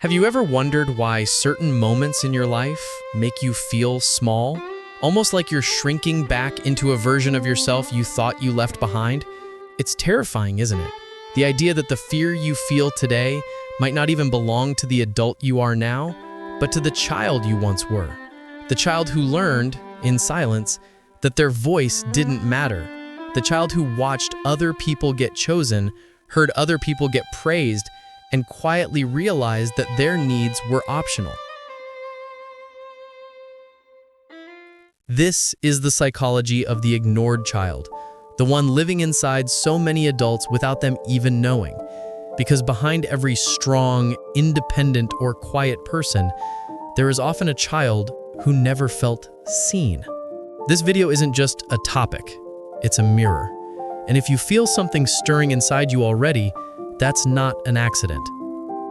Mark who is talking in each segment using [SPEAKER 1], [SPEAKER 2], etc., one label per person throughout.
[SPEAKER 1] Have you ever wondered why certain moments in your life make you feel small? Almost like you're shrinking back into a version of yourself you thought you left behind? It's terrifying, isn't it? The idea that the fear you feel today might not even belong to the adult you are now, but to the child you once were. The child who learned, in silence, that their voice didn't matter. The child who watched other people get chosen, heard other people get praised, and quietly realized that their needs were optional. This is the psychology of the ignored child, the one living inside so many adults without them even knowing. Because behind every strong, independent, or quiet person, there is often a child who never felt seen. This video isn't just a topic, it's a mirror. And if you feel something stirring inside you already, that's not an accident.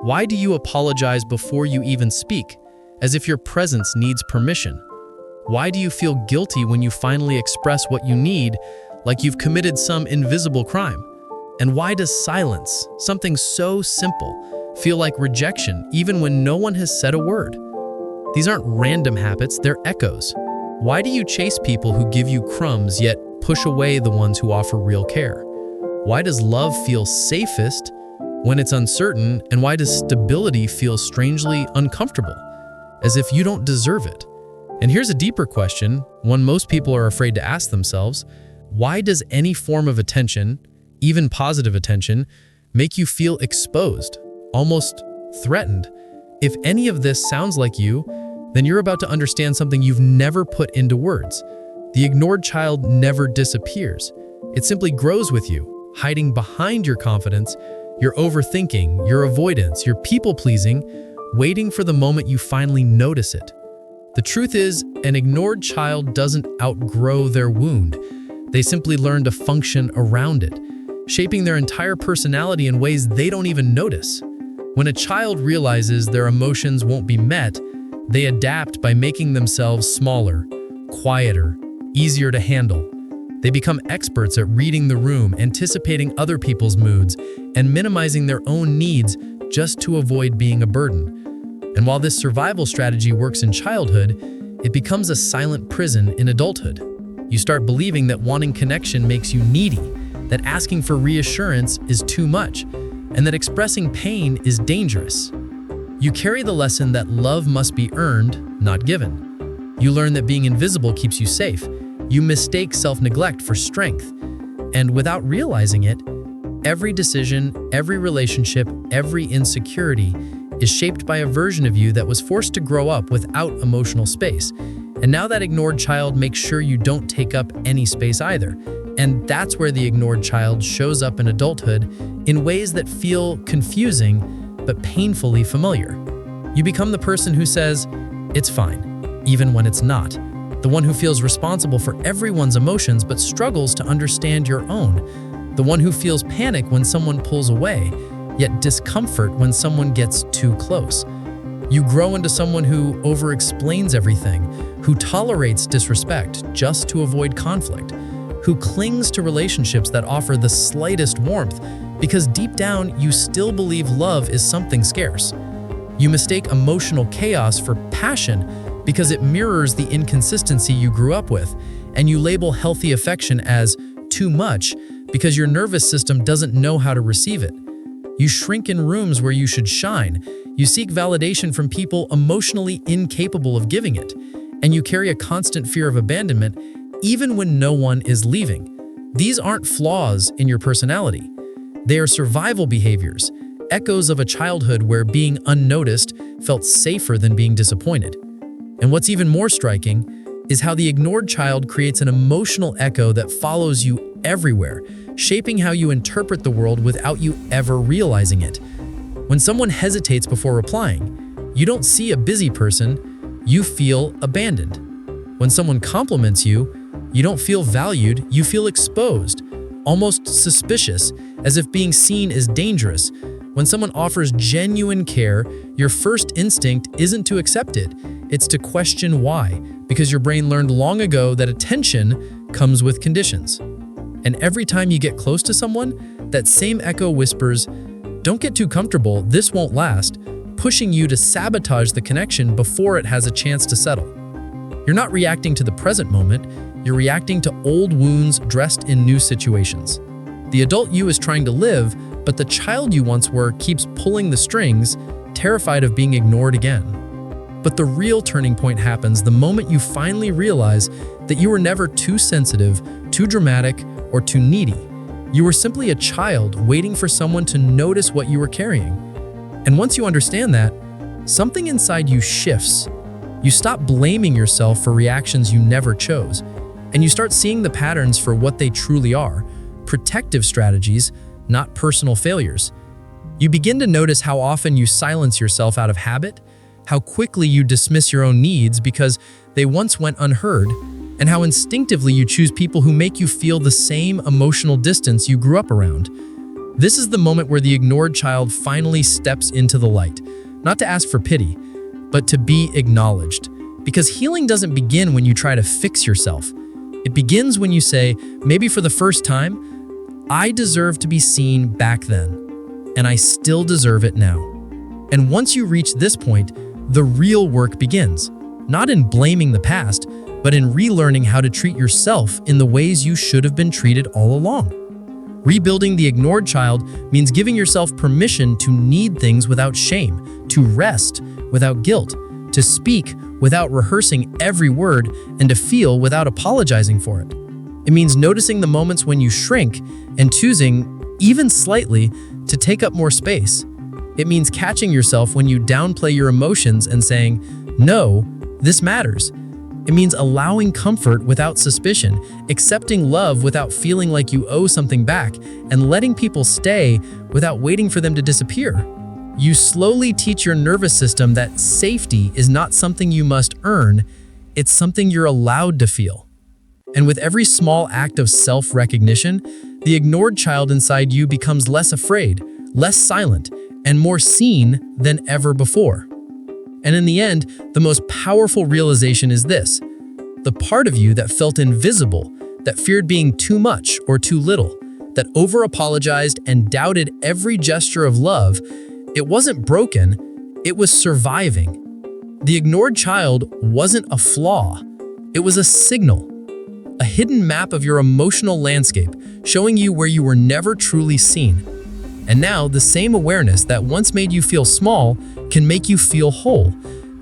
[SPEAKER 1] Why do you apologize before you even speak, as if your presence needs permission? Why do you feel guilty when you finally express what you need, like you've committed some invisible crime? And why does silence, something so simple, feel like rejection even when no one has said a word? These aren't random habits, they're echoes. Why do you chase people who give you crumbs yet push away the ones who offer real care? Why does love feel safest when it's uncertain, and why does stability feel strangely uncomfortable, as if you don't deserve it? And here's a deeper question, one most people are afraid to ask themselves: why does any form of attention, even positive attention, make you feel exposed, almost threatened? If any of this sounds like you, then you're about to understand something you've never put into words. The ignored child never disappears. It simply grows with you, hiding behind your confidence, your overthinking, your avoidance, your people-pleasing, waiting for the moment you finally notice it. The truth is, an ignored child doesn't outgrow their wound. They simply learn to function around it, shaping their entire personality in ways they don't even notice. When a child realizes their emotions won't be met, they adapt by making themselves smaller, quieter, easier to handle. They become experts at reading the room, anticipating other people's moods, and minimizing their own needs just to avoid being a burden. And while this survival strategy works in childhood, it becomes a silent prison in adulthood. You start believing that wanting connection makes you needy, that asking for reassurance is too much, and that expressing pain is dangerous. You carry the lesson that love must be earned, not given. You learn that being invisible keeps you safe. You mistake self-neglect for strength. And without realizing it, every decision, every relationship, every insecurity is shaped by a version of you that was forced to grow up without emotional space. And now that ignored child makes sure you don't take up any space either. And that's where the ignored child shows up in adulthood in ways that feel confusing but painfully familiar. You become the person who says, "It's fine," even when it's not. The one who feels responsible for everyone's emotions but struggles to understand your own. The one who feels panic when someone pulls away, yet discomfort when someone gets too close. You grow into someone who over-explains everything, who tolerates disrespect just to avoid conflict, who clings to relationships that offer the slightest warmth because deep down you still believe love is something scarce. You mistake emotional chaos for passion because it mirrors the inconsistency you grew up with, and you label healthy affection as too much because your nervous system doesn't know how to receive it. You shrink in rooms where you should shine. You seek validation from people emotionally incapable of giving it, and you carry a constant fear of abandonment even when no one is leaving. These aren't flaws in your personality. They are survival behaviors, echoes of a childhood where being unnoticed felt safer than being disappointed. And what's even more striking is how the ignored child creates an emotional echo that follows you everywhere, shaping how you interpret the world without you ever realizing it. When someone hesitates before replying, you don't see a busy person, you feel abandoned. When someone compliments you, you don't feel valued, you feel exposed, almost suspicious, as if being seen is dangerous. When someone offers genuine care, your first instinct isn't to accept it, it's to question why, because your brain learned long ago that attention comes with conditions. And every time you get close to someone, that same echo whispers, "Don't get too comfortable, this won't last," pushing you to sabotage the connection before it has a chance to settle. You're not reacting to the present moment, you're reacting to old wounds dressed in new situations. The adult you is trying to live, but the child you once were keeps pulling the strings, terrified of being ignored again. But the real turning point happens the moment you finally realize that you were never too sensitive, too dramatic, or too needy. You were simply a child waiting for someone to notice what you were carrying. And once you understand that, something inside you shifts. You stop blaming yourself for reactions you never chose, and you start seeing the patterns for what they truly are, protective strategies, not personal failures. You begin to notice how often you silence yourself out of habit, how quickly you dismiss your own needs because they once went unheard, and how instinctively you choose people who make you feel the same emotional distance you grew up around. This is the moment where the ignored child finally steps into the light, not to ask for pity, but to be acknowledged. Because healing doesn't begin when you try to fix yourself. It begins when you say, maybe for the first time, I deserve to be seen back then, and I still deserve it now. And once you reach this point, the real work begins, not in blaming the past, but in relearning how to treat yourself in the ways you should have been treated all along. Rebuilding the ignored child means giving yourself permission to need things without shame, to rest without guilt, to speak without rehearsing every word, and to feel without apologizing for it. It means noticing the moments when you shrink and choosing, even slightly, to take up more space. It means catching yourself when you downplay your emotions and saying, no, this matters. It means allowing comfort without suspicion, accepting love without feeling like you owe something back, and letting people stay without waiting for them to disappear. You slowly teach your nervous system that safety is not something you must earn, it's something you're allowed to feel. And with every small act of self-recognition, the ignored child inside you becomes less afraid, less silent, and more seen than ever before. And in the end, the most powerful realization is this: the part of you that felt invisible, that feared being too much or too little, that over-apologized and doubted every gesture of love, it wasn't broken, it was surviving. The ignored child wasn't a flaw, it was a signal, a hidden map of your emotional landscape, showing you where you were never truly seen. And now, the same awareness that once made you feel small can make you feel whole,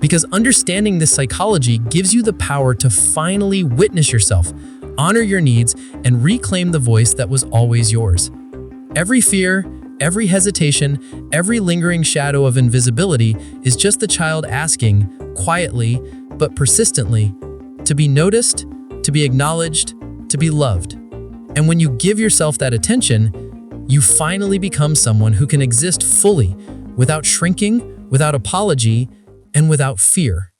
[SPEAKER 1] because understanding this psychology gives you the power to finally witness yourself, honor your needs, and reclaim the voice that was always yours. Every fear, every hesitation, every lingering shadow of invisibility is just the child asking, quietly but persistently, to be noticed, to be acknowledged, to be loved. And when you give yourself that attention, you finally become someone who can exist fully, without shrinking, without apology, and without fear.